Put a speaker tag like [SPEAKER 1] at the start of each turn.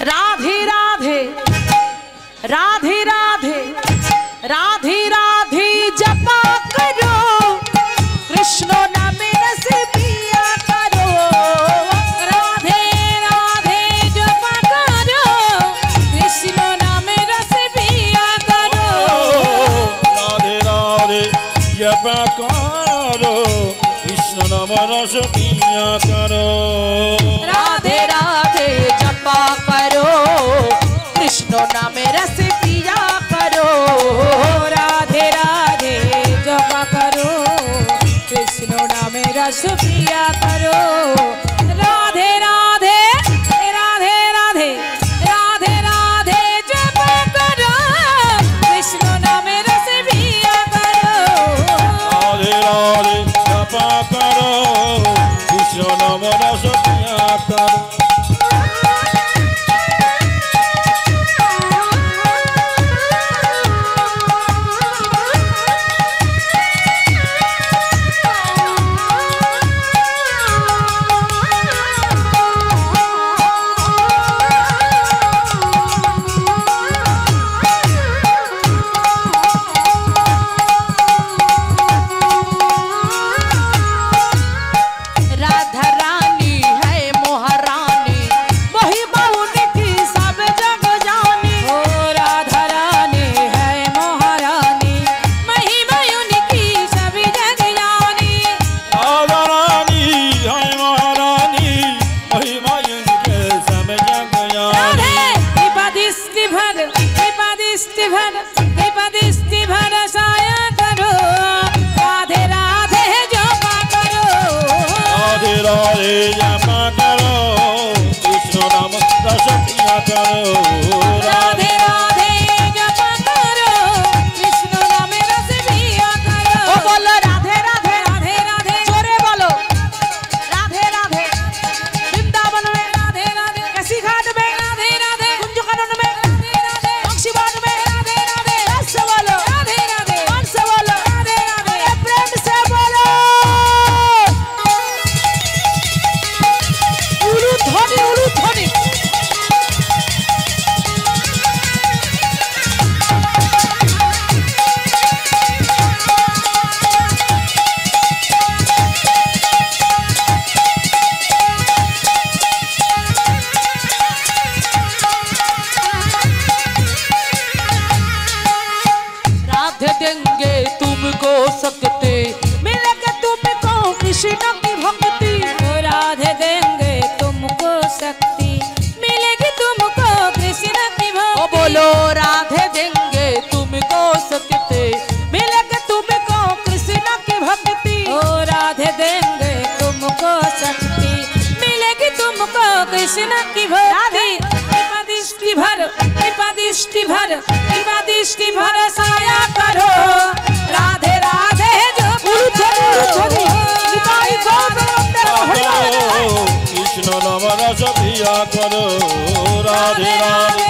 [SPEAKER 1] राधे राधे राधे राधे राधे राधे जपा करो कृष्ण नाम रस पिया करो। राधे राधे जपा करो कृष्ण नाम रस पिया करो।
[SPEAKER 2] राधे राधे जपा करो कृष्ण नाम रस पिया करो।
[SPEAKER 1] राधे राधे जपा करो कृष्ण नाम रस पिया करो।
[SPEAKER 3] राधे राधे जपा करो कृष्ण नाम रस पिया करो। राधे राधे राधे राधे राधे राधे जपा करो कृष्ण नाम रस पिया करो।
[SPEAKER 2] राधे राधे जपा करो कृष्ण नाम रस पिया करो।
[SPEAKER 1] राधा रानी है महारानी महिमा उनकी सब जग जानी।
[SPEAKER 3] ओ राधा रानी है महारानी महिमा उनकी सभी जग जानी।
[SPEAKER 2] राधा रानी है महारानी महिमा उनके सब जग जानी।
[SPEAKER 3] कृपादृष्टि भर साया करो। राधे राधे जपा करो।
[SPEAKER 2] राधे राधे जपा करो कृष्ण नाम रस पिया करो।
[SPEAKER 3] राधे राधे जपा करो कृष्ण नाम रस पिया करो।
[SPEAKER 1] ओ बोलो राधे राधे
[SPEAKER 3] राधे राधे
[SPEAKER 1] जोरे बोलो राधे राधे। वृंदावन में
[SPEAKER 3] राधे राधे
[SPEAKER 1] कैसी घाट में
[SPEAKER 3] राधे राधे
[SPEAKER 1] कुंज कानन में
[SPEAKER 3] राधे राधे
[SPEAKER 1] बख्शीबान में
[SPEAKER 3] राधे राधे
[SPEAKER 1] रस बोलो
[SPEAKER 3] राधे राधे
[SPEAKER 1] कौन से बोलो
[SPEAKER 3] राधे राधे
[SPEAKER 1] अरे प्रेम से बोलो उलू ध्वनि उलू ध्वनि। राधे देंगे तुमको सकते मिलेगा तुमको कृष्ण की भक्ति।
[SPEAKER 3] ओ राधे देंगे तुमको शक्ति मिलेगी तुमको कृष्ण की
[SPEAKER 1] ओ
[SPEAKER 3] भक्ति।
[SPEAKER 1] बोलो राधे देंगे तुमको सकते मिलेगा तुमको कृष्ण की भक्ति।
[SPEAKER 3] ओ राधे देंगे तुमको शक्ति मिलेगी तुमको कृष्ण की भक्ति। कृपादृष्टि भर साया करो। राधे राधे जपा करो।
[SPEAKER 2] कृष्ण नाम रस पिया करो। राधे राधे